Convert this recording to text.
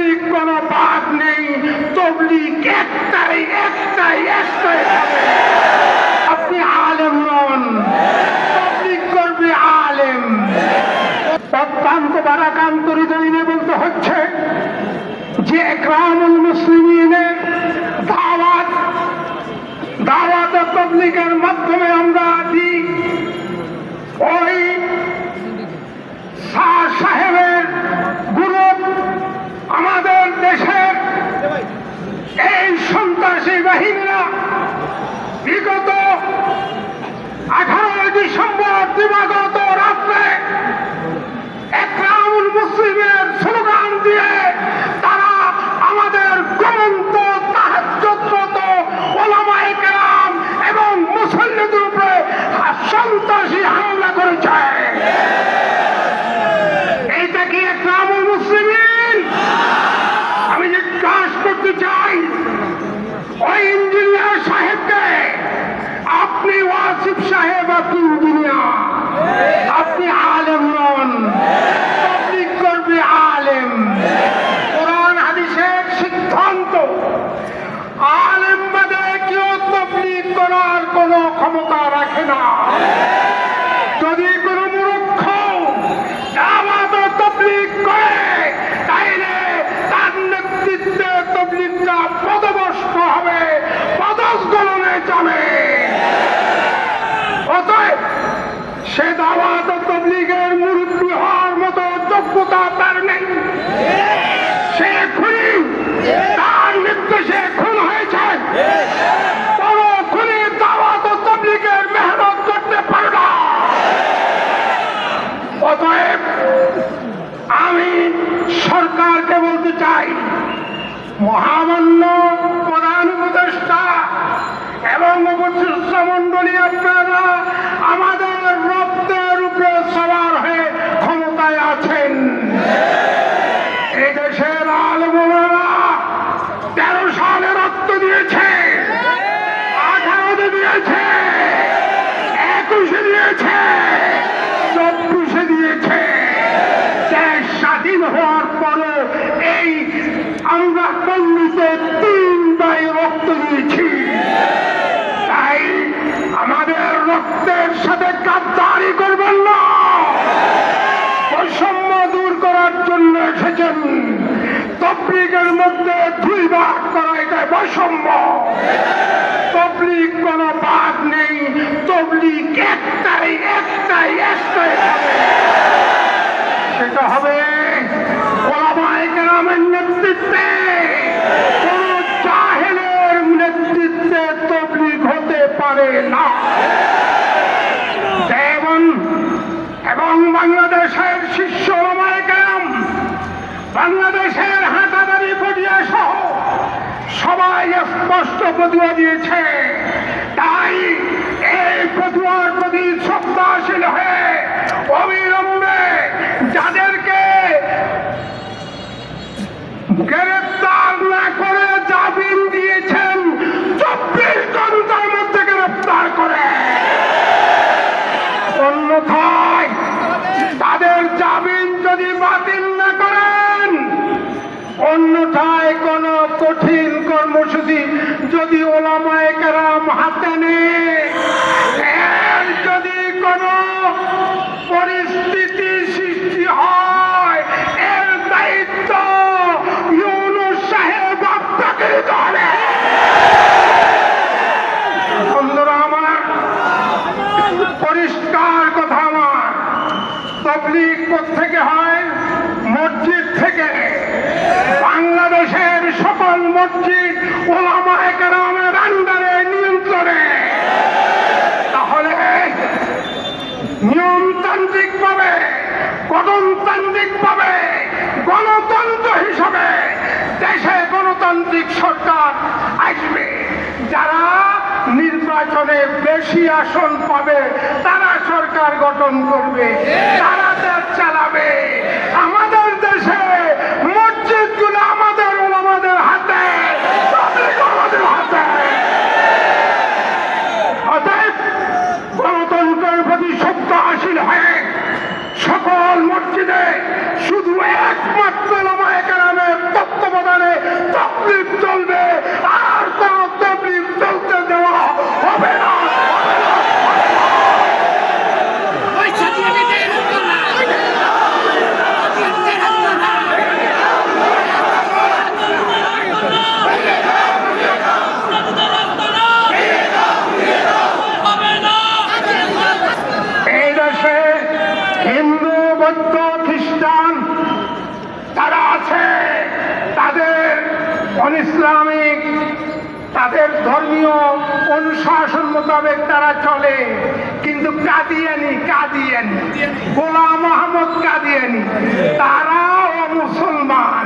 তবলিগ কোনো বাদ নেই, তবলিগ একটাই একটাই একটাই হবে। আপনি আলেম নন, তবলিগ করবে আলেম। অত্যন্ত বারাকান্ত হৃদয়ে বলতে হচ্ছে যে একরামুল মুসলিমিনের দাওয়াত তবলিগের মাধ্যমে আমরা দিই। ওই শাহ সাহেবের গ্রুপ আমাদের দেশের এই সন্ত্রাসী বাহিনীরা বিগত 18 ডিসেম্বর দিবাগত রাত্রে একরামুল মুসলিমের স্লোগান দিয়ে তারা আমাদের ঘুমন্ত তাহাজ্জুদরত ওলামায়ে কেরাম এবং মুসল্লিদের উপরে সন্ত্রাসী হামলা করেছে। এইটা কি একরামুল মুসলিমিন? আমি জিজ্ঞাসা করতে চাই ওই ইঞ্জিনিয়ার সাহেবকে, আপনি ওয়াসিফ সাহেব, আপনি ইঞ্জিনিয়ার, আপনি আলেম নন, তবলিগ করবে আলেম। কোরআন হাদিসের সিদ্ধান্ত, আলেম বাদে কেউ তবলিগ করার কোনো ক্ষমতা রাখে না। যদি কোনো মূর্খ দাওয়াত ও তবলিগ করে তাইলে তার নেতৃত্বে তবলিগটা পদভ্রষ্ট হবে, পদস্খলনে যাবে। অতএব সে দাওয়াত ও তবলিগের মুরব্বী হওয়ার মতো যোগ্যতা তার নেই। সে খুনি, তার নির্দেশে খুন হয়েছে। কোন খুনি দাওয়াত ও তবলিগের মেহনত করতে পারে না। অতএব আমি সরকারকে বলতে চাই, মহামান্য প্রধান উপদেষ্টা এবং উপদেষ্টা মন্ডলী, আপনারা আমাদের রক্তের উপরে সবার হয়ে ক্ষমতায় আছেন। এই দেশের আলেমেরা 13 সালে রক্ত দিয়েছে, 18-তে দিয়েছে, 21-এ দিয়েছে, 24-এ দিয়েছে। দেশ স্বাধীন হওয়ার পরে এই আমরা পল্লীতে 3 ভাই রক্ত দিয়েছি। তাই আমাদের রক্তের সাথে গাদ্দারি করবেন না। বৈষম্য দূর করার জন্য এসেছেন। তবলিগের মধ্যে 2 ভাগ করা, এটা বৈষম্য। তবলিগ কোনো বাদ নেই, তবলিগ একটাই একটাই একটাই হবে। সেটা হবে ওলামায়ে কেরামের নেতৃত্বে। কোন জাহেলের নেতৃত্বে তবলিগ হতে পারে না। এবং বাংলাদেশের শীর্ষ ওলামায়ে কেরাম, বাংলাদেশের হাটাদারি পটিয়া সহ সবাই স্পষ্ট ফতোয়া দিয়েছে। তাই এই ফতোয়ার প্রতি শ্রদ্ধাশীল হয়ে অবিলম্বে যাদেরকে গ্রেফতার না করে জামিন দিয়েছেন 24 ঘন্টার মধ্যে গ্রেফতার করে, অন্যথায় তাদের জামিন যদি বাতিল না করেন, অন্যথায় কোন কঠিন কর্মসূচি যদি ওলামায়ে কেরাম হাতে নেয়, এর যদি কোন পরিস্থিতি সৃষ্টি হয়, এর দায়িত্ব ইউনূস সাহেব আপনাকে নিতে হবে। বন্ধুরা আমার, পরিষ্কার কথা আমার, তবলিগ কোত্থেকে হয়? মসজিদ থেকে। বাংলাদেশের সকল মসজিদ ওলামায়ে কেরামের আন্ডারে, নিয়ন্ত্রণে। তাহলে নিয়মতান্ত্রিক ভাবে, গণতান্ত্রিক ভাবে, গণতন্ত্র হিসাবে দেশে গণতান্ত্রিক সরকার আসবে। যারা নির্বাচনে বেশি আসন পাবে তারা সরকার গঠন করবে, তারা দেশ চালাবে। আমাদের দেশে মসজিদগুলো আমাদের ওলামাদের হাতে, আমাদের হাতে। অতএব গণতন্ত্রের প্রতি শ্রদ্ধাশীল হয়ে সকল মসজিদে শুধু একমাত্র ওলামায়ে কেরামের তত্ত্ব ইসলামিক তাদের ধর্মীয় অনুশাসন মোতাবেক তারা চলে, কিন্তু কাদিয়ানি গোলাম মোহাম্মদ কাদিয়ানি তারাও মুসলমান।